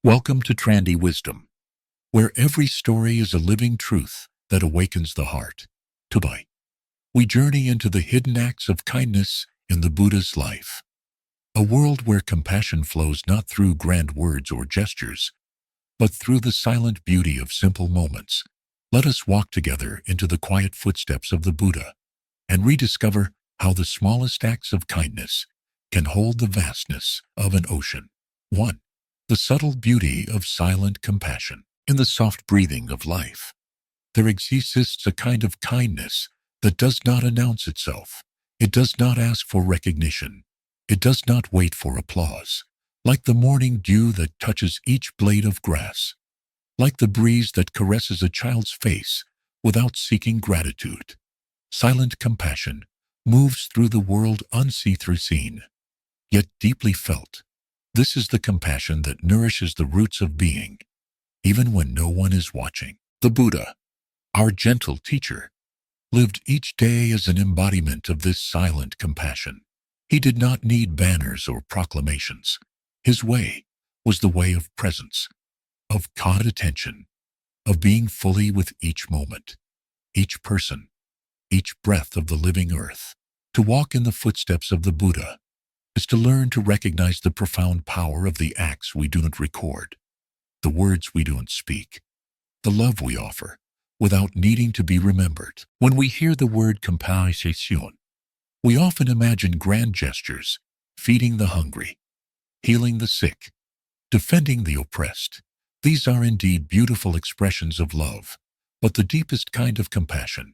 Welcome to Trendy Wisdom, where every story is a living truth that awakens the heart. Today, we journey into the hidden acts of kindness in the Buddha's life, a world where compassion flows not through grand words or gestures, but through the silent beauty of simple moments. Let us walk together into the quiet footsteps of the Buddha and rediscover how the smallest acts of kindness can hold the vastness of an ocean. 1. The subtle beauty of silent compassion. In the soft breathing of life, there exists a kind of kindness that does not announce itself. It does not ask for recognition. It does not wait for applause. Like the morning dew that touches each blade of grass, like the breeze that caresses a child's face without seeking gratitude, silent compassion moves through the world unseen, yet deeply felt. This is the compassion that nourishes the roots of being, even when no one is watching. The Buddha, our gentle teacher, lived each day as an embodiment of this silent compassion. He did not need banners or proclamations. His way was the way of presence, of caught attention, of being fully with each moment, each person, each breath of the living earth. To walk in the footsteps of the Buddha is to learn to recognize the profound power of the acts we do not record, the words we don't speak, the love we offer, without needing to be remembered. When we hear the word compassion, we often imagine grand gestures, feeding the hungry, healing the sick, defending the oppressed. These are indeed beautiful expressions of love, but the deepest kind of compassion,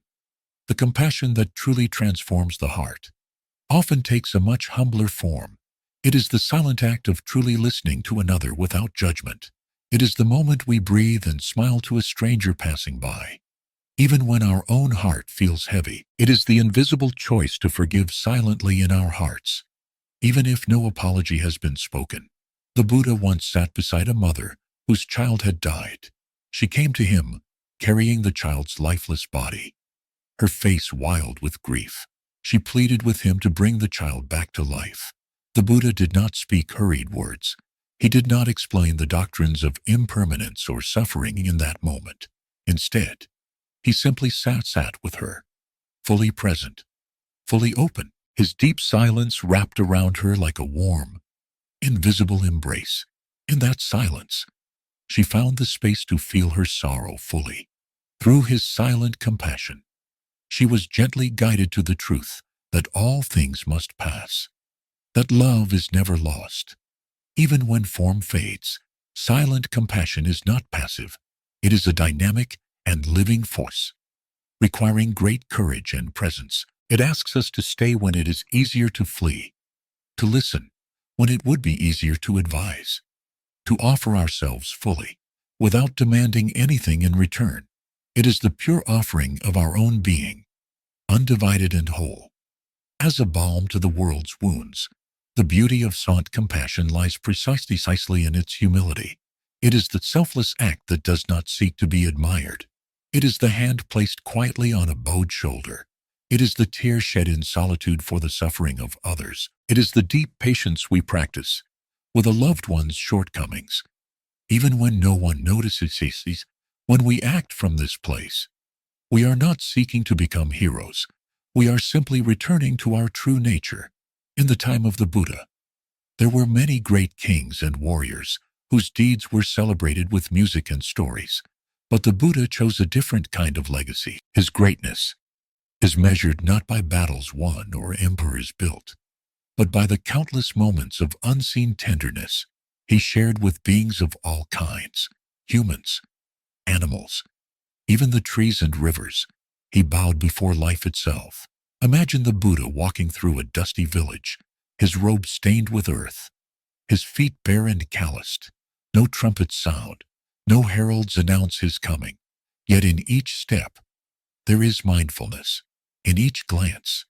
the compassion that truly transforms the heart, often takes a much humbler form. It is the silent act of truly listening to another without judgment. It is the moment we breathe and smile to a stranger passing by, even when our own heart feels heavy. It is the invisible choice to forgive silently in our hearts, even if no apology has been spoken. The Buddha once sat beside a mother whose child had died. She came to him, carrying the child's lifeless body, her face wild with grief. She pleaded with him to bring the child back to life. The Buddha did not speak hurried words. He did not explain the doctrines of impermanence or suffering in that moment. Instead, he simply sat with her, fully present, fully open. His deep silence wrapped around her like a warm, invisible embrace. In that silence, she found the space to feel her sorrow fully. Through his silent compassion, she was gently guided to the truth that all things must pass, that love is never lost. Even when form fades, silent compassion is not passive. It is a dynamic and living force, requiring great courage and presence. It asks us to stay when it is easier to flee, to listen when it would be easier to advise, to offer ourselves fully, without demanding anything in return. It is the pure offering of our own being, undivided and whole. As a balm to the world's wounds, the beauty of silent compassion lies precisely in its humility. It is the selfless act that does not seek to be admired. It is the hand placed quietly on a bowed shoulder. It is the tear shed in solitude for the suffering of others. It is the deep patience we practice with a loved one's shortcomings, even when no one notices. When we act from this place, we are not seeking to become heroes. We are simply returning to our true nature. In the time of the Buddha, there were many great kings and warriors whose deeds were celebrated with music and stories. But the Buddha chose a different kind of legacy. His greatness is measured not by battles won or empires built, but by the countless moments of unseen tenderness he shared with beings of all kinds, humans, animals, even the trees and rivers. He bowed before life itself. Imagine the Buddha walking through a dusty village, his robe stained with earth, his feet bare and calloused. No trumpets sound, no heralds announce his coming. Yet in each step, there is mindfulness. In each glance,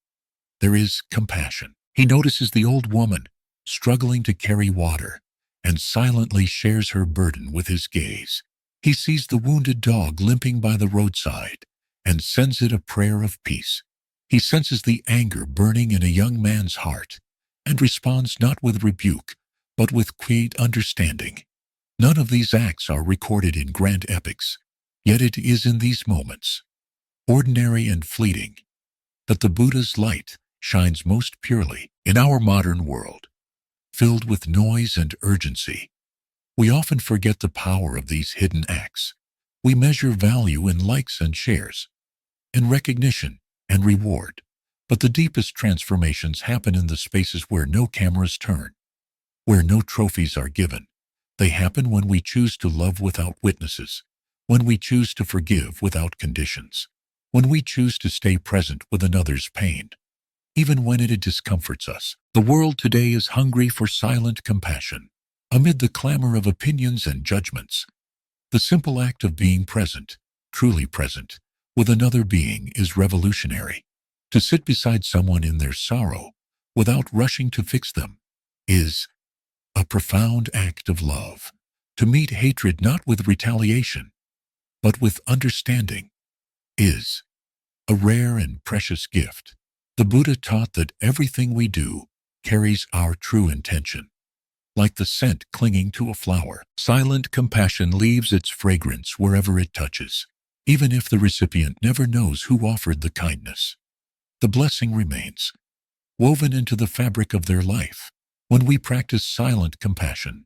there is compassion. He notices the old woman struggling to carry water and silently shares her burden with his gaze. He sees the wounded dog limping by the roadside and sends it a prayer of peace. He senses the anger burning in a young man's heart and responds not with rebuke, but with quiet understanding. None of these acts are recorded in grand epics, yet it is in these moments, ordinary and fleeting, that the Buddha's light shines most purely. In our modern world, filled with noise and urgency, we often forget the power of these hidden acts. We measure value in likes and shares, in recognition and reward. But the deepest transformations happen in the spaces where no cameras turn, where no trophies are given. They happen when we choose to love without witnesses, when we choose to forgive without conditions, when we choose to stay present with another's pain, even when it discomforts us. The world today is hungry for silent compassion. Amid the clamor of opinions and judgments, the simple act of being present, truly present, with another being is revolutionary. To sit beside someone in their sorrow, without rushing to fix them, is a profound act of love. To meet hatred not with retaliation, but with understanding, is a rare and precious gift. The Buddha taught that everything we do carries our true intention. Like the scent clinging to a flower, silent compassion leaves its fragrance wherever it touches, even if the recipient never knows who offered the kindness. The blessing remains, woven into the fabric of their life. When we practice silent compassion,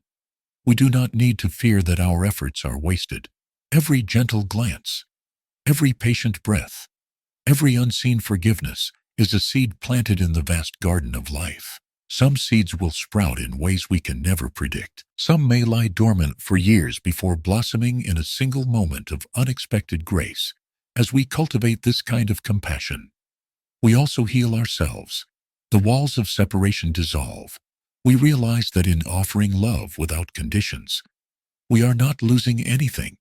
we do not need to fear that our efforts are wasted. Every gentle glance, every patient breath, every unseen forgiveness is a seed planted in the vast garden of life. Some seeds will sprout in ways we can never predict. Some may lie dormant for years before blossoming in a single moment of unexpected grace. As we cultivate this kind of compassion, we also heal ourselves. The walls of separation dissolve. We realize that in offering love without conditions, we are not losing anything.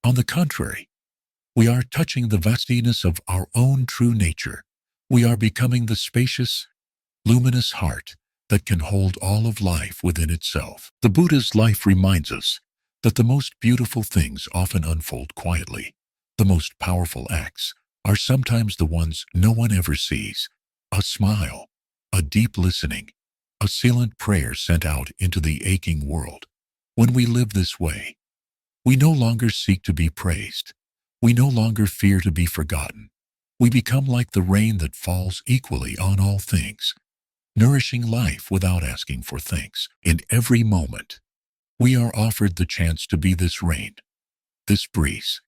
On the contrary, we are touching the vastiness of our own true nature. We are becoming the spacious, luminous heart that can hold all of life within itself. The Buddha's life reminds us that the most beautiful things often unfold quietly. The most powerful acts are sometimes the ones no one ever sees. A smile, a deep listening, a silent prayer sent out into the aching world. When we live this way, we no longer seek to be praised. We no longer fear to be forgotten. We become like the rain that falls equally on all things, nourishing life without asking for thanks. In every moment, we are offered the chance to be this rain, this breeze,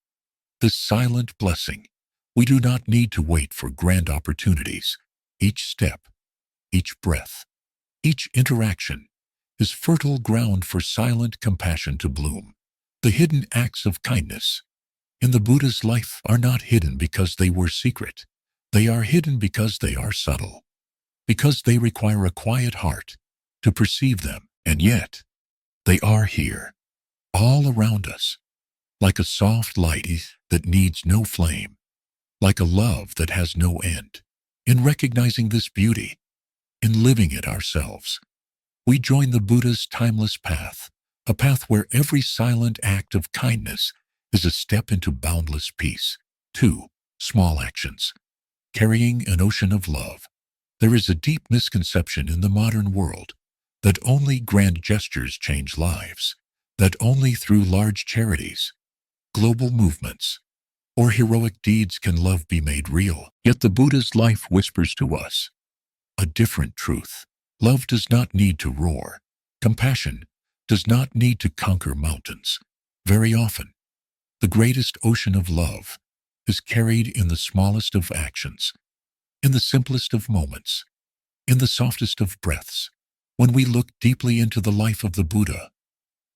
this silent blessing. We do not need to wait for grand opportunities. Each step, each breath, each interaction is fertile ground for silent compassion to bloom. The hidden acts of kindness in the Buddha's life are not hidden because they were secret. They are hidden because they are subtle, because they require a quiet heart to perceive them. And yet, they are here, all around us, like a soft light that needs no flame, like a love that has no end. In recognizing this beauty, in living it ourselves, we join the Buddha's timeless path, a path where every silent act of kindness is a step into boundless peace. 2. Small actions, carrying an ocean of love. There is a deep misconception in the modern world that only grand gestures change lives, that only through large charities, global movements, or heroic deeds can love be made real. Yet the Buddha's life whispers to us a different truth. Love does not need to roar. Compassion does not need to conquer mountains. Very often, the greatest ocean of love is carried in the smallest of actions, in the simplest of moments, in the softest of breaths. When we look deeply into the life of the Buddha,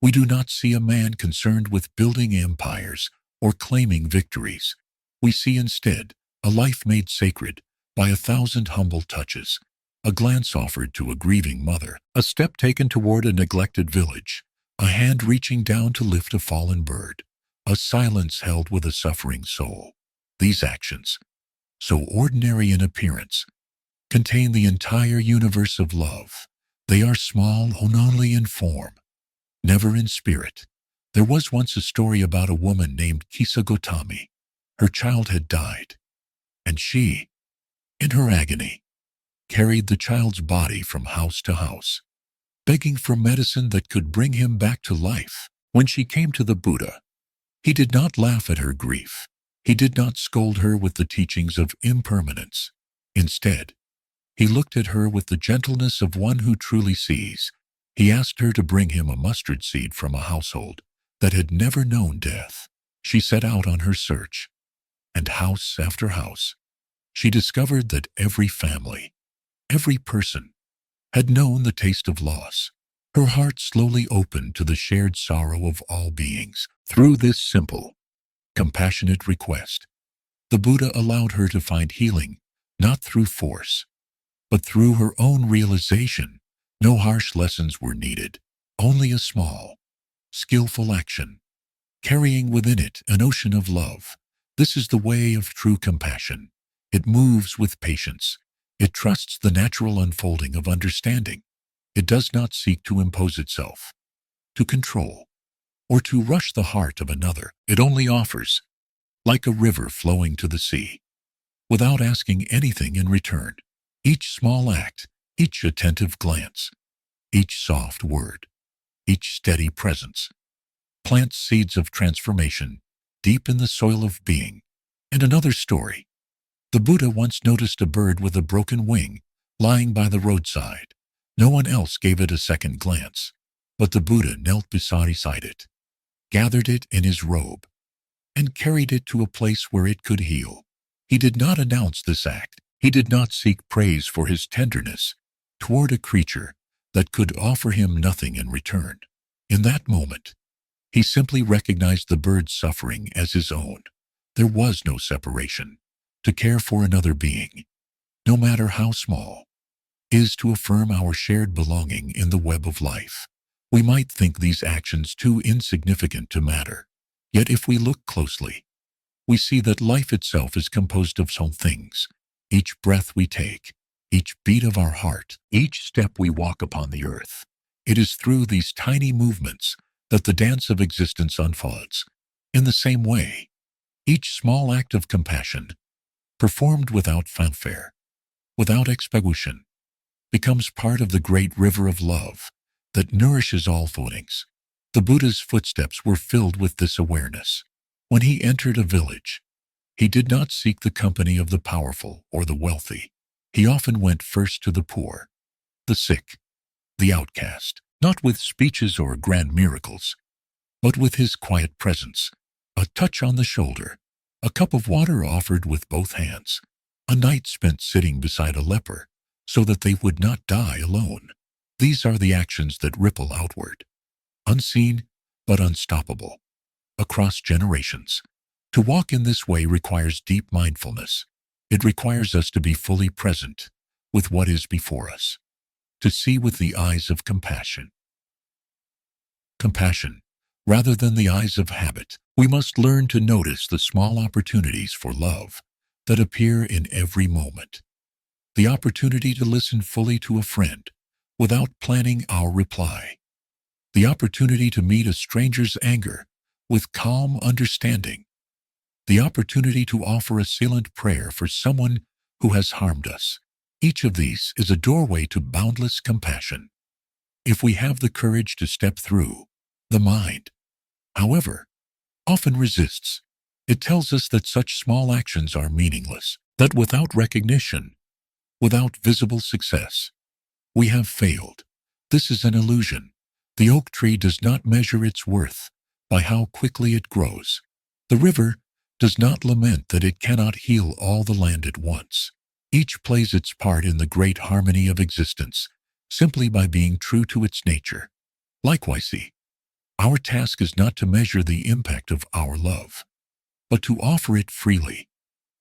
we do not see a man concerned with building empires or claiming victories. We see instead a life made sacred by 1,000 humble touches, a glance offered to a grieving mother, a step taken toward a neglected village, a hand reaching down to lift a fallen bird, a silence held with a suffering soul. These actions, so ordinary in appearance, contain the entire universe of love. They are small only in form, never in spirit. There was once a story about a woman named Kisa Gotami. Her child had died, and she, in her agony, carried the child's body from house to house, begging for medicine that could bring him back to life. When she came to the Buddha, he did not laugh at her grief. He did not scold her with the teachings of impermanence. Instead, he looked at her with the gentleness of one who truly sees. He asked her to bring him a mustard seed from a household that had never known death. She set out on her search, and house after house, she discovered that every family, every person, had known the taste of loss. Her heart slowly opened to the shared sorrow of all beings. Through this simple, compassionate request, the Buddha allowed her to find healing, not through force, but through her own realization. No harsh lessons were needed, only a small, skillful action, carrying within it an ocean of love. This is the way of true compassion. It moves with patience. It trusts the natural unfolding of understanding. It does not seek to impose itself, to control, or to rush the heart of another. It only offers, like a river flowing to the sea, without asking anything in return. Each small act, each attentive glance, each soft word, each steady presence, plants seeds of transformation deep in the soil of being. And another story. The Buddha once noticed a bird with a broken wing lying by the roadside. No one else gave it a second glance, but the Buddha knelt beside it, gathered it in his robe, and carried it to a place where it could heal. He did not announce this act. He did not seek praise for his tenderness toward a creature that could offer him nothing in return. In that moment, he simply recognized the bird's suffering as his own. There was no separation. To care for another being, no matter how small, is to affirm our shared belonging in the web of life. We might think these actions too insignificant to matter, yet if we look closely, we see that life itself is composed of some things. Each breath we take, each beat of our heart, each step we walk upon the earth. It is through these tiny movements that the dance of existence unfolds. In the same way, each small act of compassion, performed without fanfare, without expectation, becomes part of the great river of love that nourishes all footings. The Buddha's footsteps were filled with this awareness. When he entered a village, he did not seek the company of the powerful or the wealthy. He often went first to the poor, the sick, the outcast, not with speeches or grand miracles, but with his quiet presence, a touch on the shoulder, a cup of water offered with both hands, a night spent sitting beside a leper so that they would not die alone. These are the actions that ripple outward, unseen but unstoppable, across generations. To walk in this way requires deep mindfulness. It requires us to be fully present with what is before us, to see with the eyes of compassion. Compassion, rather than the eyes of habit. We must learn to notice the small opportunities for love that appear in every moment. The opportunity to listen fully to a friend without planning our reply. The opportunity to meet a stranger's anger with calm understanding. The opportunity to offer a silent prayer for someone who has harmed us. Each of these is a doorway to boundless compassion. If we have the courage to step through, the mind, however, often resists. It tells us that such small actions are meaningless, that without recognition, without visible success, we have failed. This is an illusion. The oak tree does not measure its worth by how quickly it grows. The river does not lament that it cannot heal all the land at once. Each plays its part in the great harmony of existence, simply by being true to its nature. Likewise, our task is not to measure the impact of our love, but to offer it freely,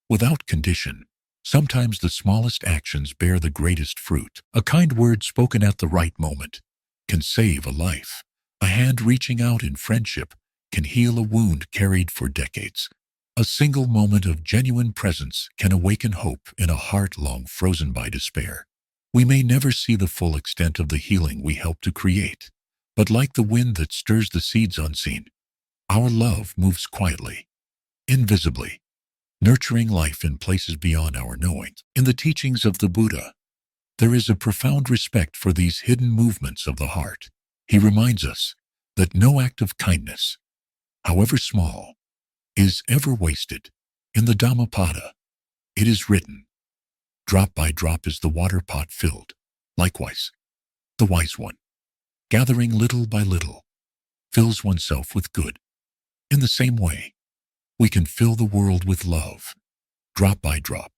without condition. Sometimes the smallest actions bear the greatest fruit. A kind word spoken at the right moment can save a life. A hand reaching out in friendship can heal a wound carried for decades. A single moment of genuine presence can awaken hope in a heart long frozen by despair. We may never see the full extent of the healing we help to create, but like the wind that stirs the seeds unseen, our love moves quietly, invisibly, nurturing life in places beyond our knowing. In the teachings of the Buddha, there is a profound respect for these hidden movements of the heart. He reminds us that no act of kindness, however small, is ever wasted. In the Dhammapada, it is written, "Drop by drop is the water pot filled." Likewise, the wise one, gathering little by little, fills oneself with good. In the same way, we can fill the world with love, drop by drop,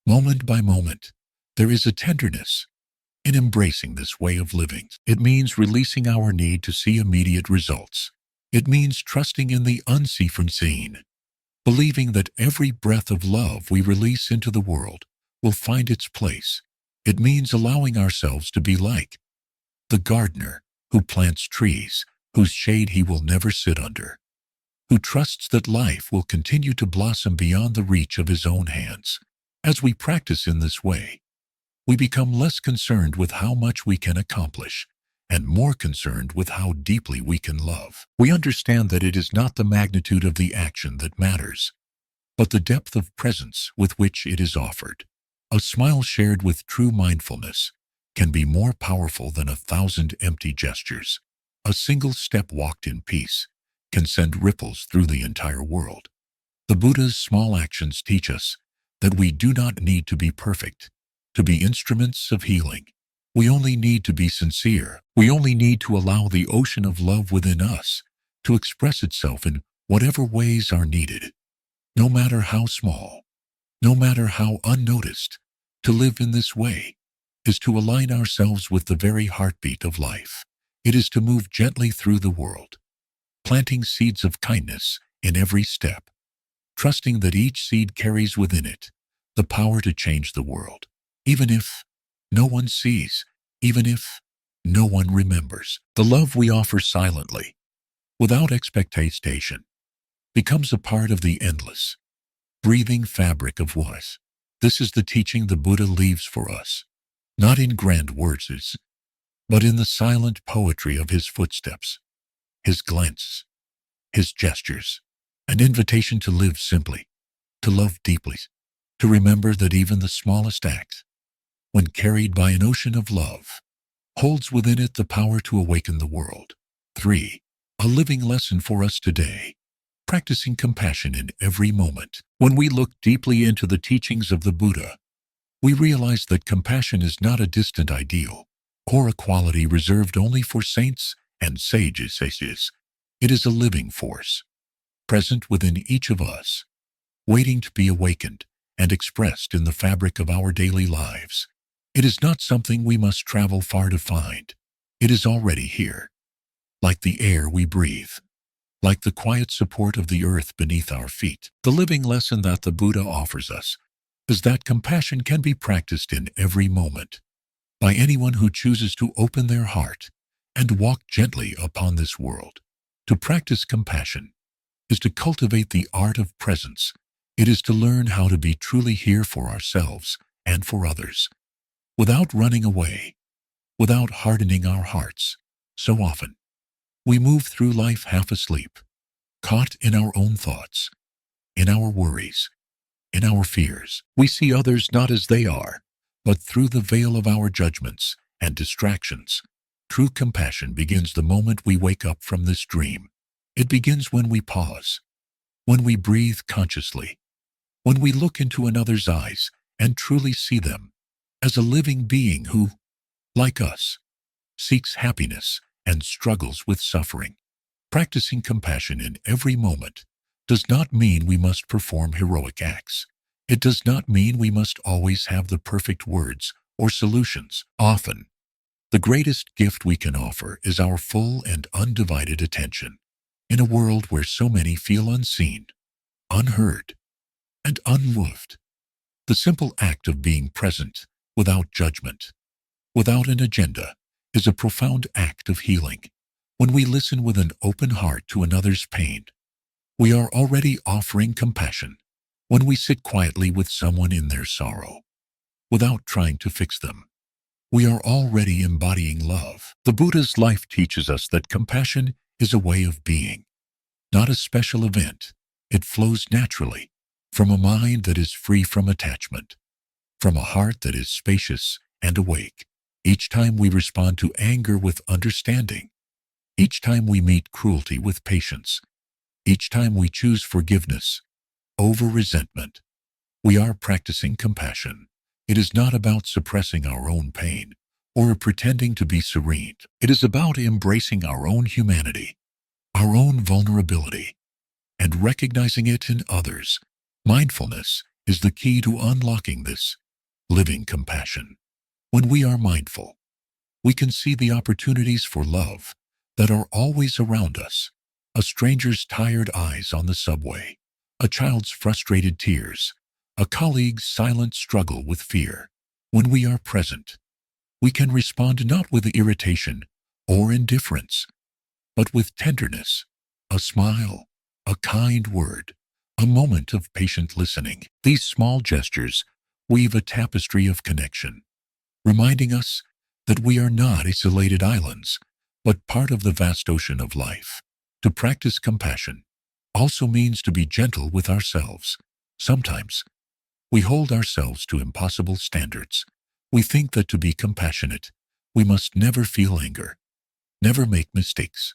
moment by moment. There is a tenderness in embracing this way of living. It means releasing our need to see immediate results. It means trusting in the unseen, believing that every breath of love we release into the world will find its place. It means allowing ourselves to be like the gardener who plants trees whose shade he will never sit under, who trusts that life will continue to blossom beyond the reach of his own hands. As we practice in this way, we become less concerned with how much we can accomplish and more concerned with how deeply we can love. We understand that it is not the magnitude of the action that matters, but the depth of presence with which it is offered. A smile shared with true mindfulness can be more powerful than 1,000 empty gestures. A single step walked in peace can send ripples through the entire world. The Buddha's small actions teach us that we do not need to be perfect to be instruments of healing. We only need to be sincere. We only need to allow the ocean of love within us to express itself in whatever ways are needed. No matter how small, no matter how unnoticed, to live in this way is to align ourselves with the very heartbeat of life. It is to move gently through the world, planting seeds of kindness in every step, trusting that each seed carries within it the power to change the world. Even if no one sees, even if no one remembers, the love we offer silently, without expectation, becomes a part of the endless, breathing fabric of what. This is the teaching the Buddha leaves for us, not in grand words, but in the silent poetry of his footsteps, his glance, his gestures, an invitation to live simply, to love deeply, to remember that even the smallest act, when carried by an ocean of love, holds within it the power to awaken the world. 3. A living lesson for us today. Practicing compassion in every moment. When we look deeply into the teachings of the Buddha, we realize that compassion is not a distant ideal or a quality reserved only for saints and sages. It is a living force, present within each of us, waiting to be awakened and expressed in the fabric of our daily lives. It is not something we must travel far to find. It is already here, like the air we breathe, like the quiet support of the earth beneath our feet. The living lesson that the Buddha offers us is that compassion can be practiced in every moment by anyone who chooses to open their heart and walk gently upon this world. To practice compassion is to cultivate the art of presence. It is to learn how to be truly here for ourselves and for others, without running away, without hardening our hearts. So often, we move through life half asleep, caught in our own thoughts, in our worries, in our fears. We see others not as they are, but through the veil of our judgments and distractions. True compassion begins the moment we wake up from this dream. It begins when we pause, when we breathe consciously, when we look into another's eyes and truly see them as a living being who, like us, seeks happiness and struggles with suffering. Practicing compassion in every moment does not mean we must perform heroic acts. It does not mean we must always have the perfect words or solutions. Often, the greatest gift we can offer is our full and undivided attention. In a world where so many feel unseen, unheard, and unmoved, the simple act of being present without judgment, without an agenda, is a profound act of healing. When we listen with an open heart to another's pain, we are already offering compassion. When we sit quietly with someone in their sorrow, without trying to fix them, we are already embodying love. The Buddha's life teaches us that compassion is a way of being, not a special event. It flows naturally from a mind that is free from attachment, from a heart that is spacious and awake. Each time we respond to anger with understanding, Each time we meet cruelty with patience, each time we choose forgiveness over resentment, we are practicing compassion. It is not about suppressing our own pain or pretending to be serene. It is about embracing our own humanity, our own vulnerability, and recognizing it in others. Mindfulness is the key to unlocking this living compassion. When we are mindful, we can see the opportunities for love that are always around us. A stranger's tired eyes on the subway, a child's frustrated tears, a colleague's silent struggle with fear. When we are present, we can respond not with irritation or indifference, but with tenderness, a smile, a kind word, a moment of patient listening. These small gestures weave a tapestry of connection, reminding us that we are not isolated islands, but part of the vast ocean of life. To practice compassion also means to be gentle with ourselves. Sometimes, we hold ourselves to impossible standards. We think that to be compassionate, we must never feel anger, never make mistakes,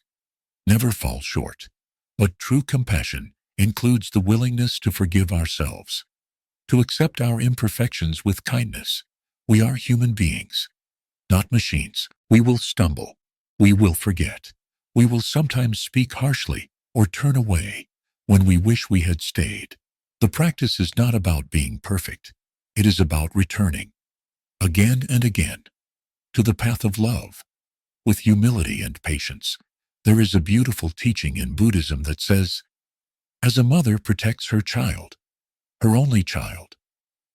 never fall short. But true compassion includes the willingness to forgive ourselves, to accept our imperfections with kindness. We are human beings, not machines. We will stumble. We will forget. We will sometimes speak harshly or turn away when we wish we had stayed. The practice is not about being perfect. It is about returning, again and again, to the path of love, with humility and patience. There is a beautiful teaching in Buddhism that says, as a mother protects her child, her only child,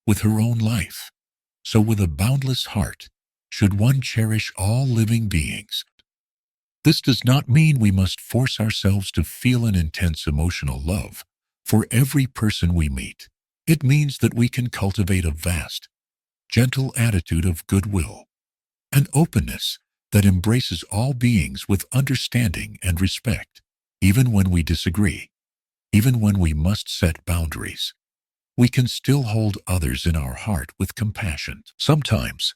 with her own life, so with a boundless heart should one cherish all living beings. This does not mean we must force ourselves to feel an intense emotional love for every person we meet. It means that we can cultivate a vast, gentle attitude of goodwill, an openness that embraces all beings with understanding and respect, even when we disagree, even when we must set boundaries. We can still hold others in our heart with compassion. Sometimes,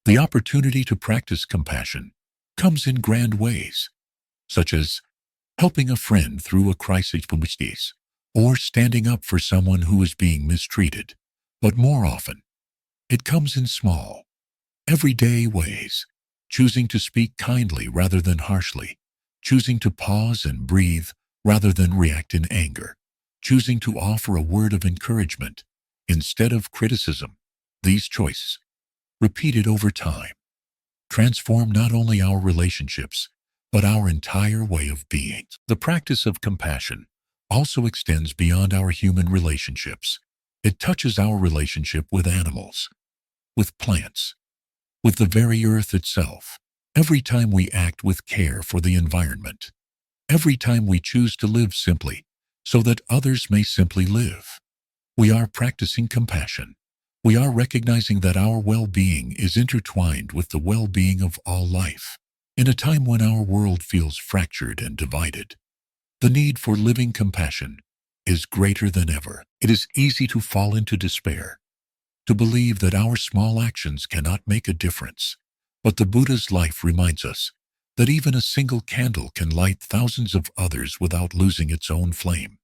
the opportunity to practice compassion comes in grand ways, such as helping a friend through a crisis or standing up for someone who is being mistreated. But more often, it comes in small, everyday ways, choosing to speak kindly rather than harshly, choosing to pause and breathe rather than react in anger, choosing to offer a word of encouragement instead of criticism. These choices, repeated over time, transform not only our relationships, but our entire way of being. The practice of compassion also extends beyond our human relationships. It touches our relationship with animals, with plants, with the very earth itself. Every time we act with care for the environment, every time we choose to live simply so that others may simply live, we are practicing compassion. We are recognizing that our well-being is intertwined with the well-being of all life. In a time when our world feels fractured and divided, the need for living compassion is greater than ever. It is easy to fall into despair, to believe that our small actions cannot make a difference. But the Buddha's life reminds us that even a single candle can light thousands of others without losing its own flame.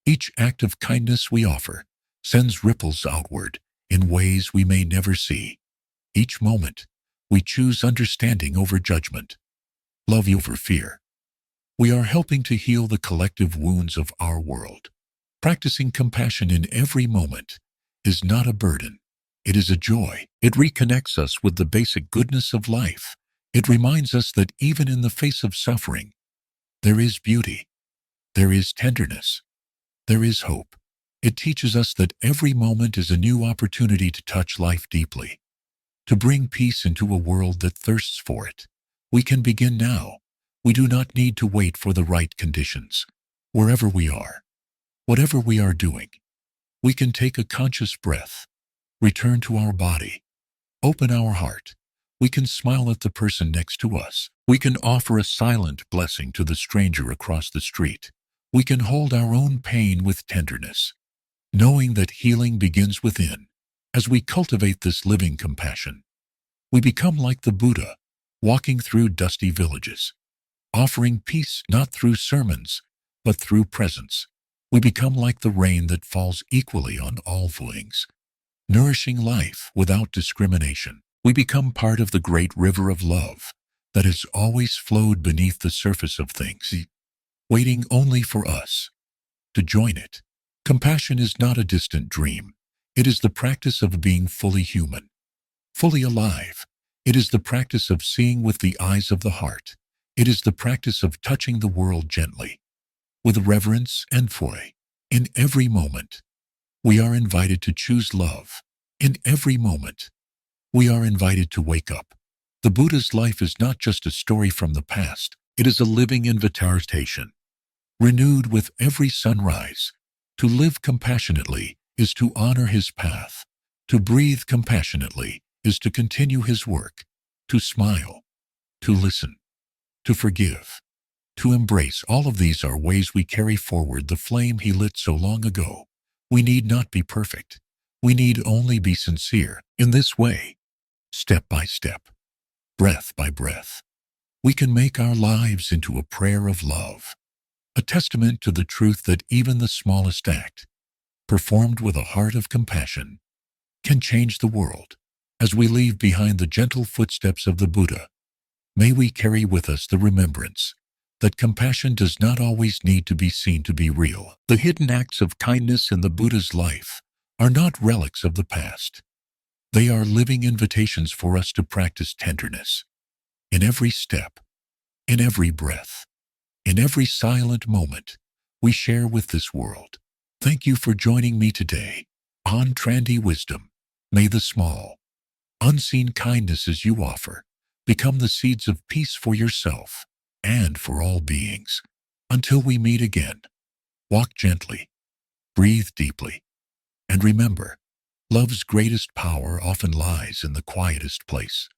Each act of kindness we offer sends ripples outward in ways we may never see. Each moment, we choose understanding over judgment, love over fear. We are helping to heal the collective wounds of our world. Practicing compassion in every moment is not a burden. It is a joy. It reconnects us with the basic goodness of life. It reminds us that even in the face of suffering, there is beauty, there is tenderness, there is hope. It teaches us that every moment is a new opportunity to touch life deeply, to bring peace into a world that thirsts for it. We can begin now. We do not need to wait for the right conditions. Wherever we are, whatever we are doing, we can take a conscious breath, return to our body, open our heart. We can smile at the person next to us. We can offer a silent blessing to the stranger across the street. We can hold our own pain with tenderness, knowing that healing begins within. As we cultivate this living compassion, we become like the Buddha, walking through dusty villages, offering peace not through sermons, but through presence. We become like the rain that falls equally on all wings, nourishing life without discrimination. We become part of the great river of love that has always flowed beneath the surface of things, waiting only for us to join it. Compassion is not a distant dream. It is the practice of being fully human, fully alive. It is the practice of seeing with the eyes of the heart. It is the practice of touching the world gently, with reverence and joy. In every moment, we are invited to choose love. In every moment, we are invited to wake up. The Buddha's life is not just a story from the past. It is a living invitation, renewed with every sunrise. To live compassionately is to honor his path. To breathe compassionately is to continue his work. To smile, to listen, to forgive, to embrace. All of these are ways we carry forward the flame he lit so long ago. We need not be perfect. We need only be sincere. In this way, step by step, breath by breath, we can make our lives into a prayer of love, a testament to the truth that even the smallest act, performed with a heart of compassion, can change the world. As we leave behind the gentle footsteps of the Buddha, may we carry with us the remembrance that compassion does not always need to be seen to be real. The hidden acts of kindness in the Buddha's life are not relics of the past. They are living invitations for us to practice tenderness in every step, in every breath, in every silent moment we share with this world. Thank you for joining me today on Trendy Wisdom. May the small, unseen kindnesses you offer become the seeds of peace for yourself and for all beings. Until we meet again, walk gently, breathe deeply, and remember, love's greatest power often lies in the quietest place.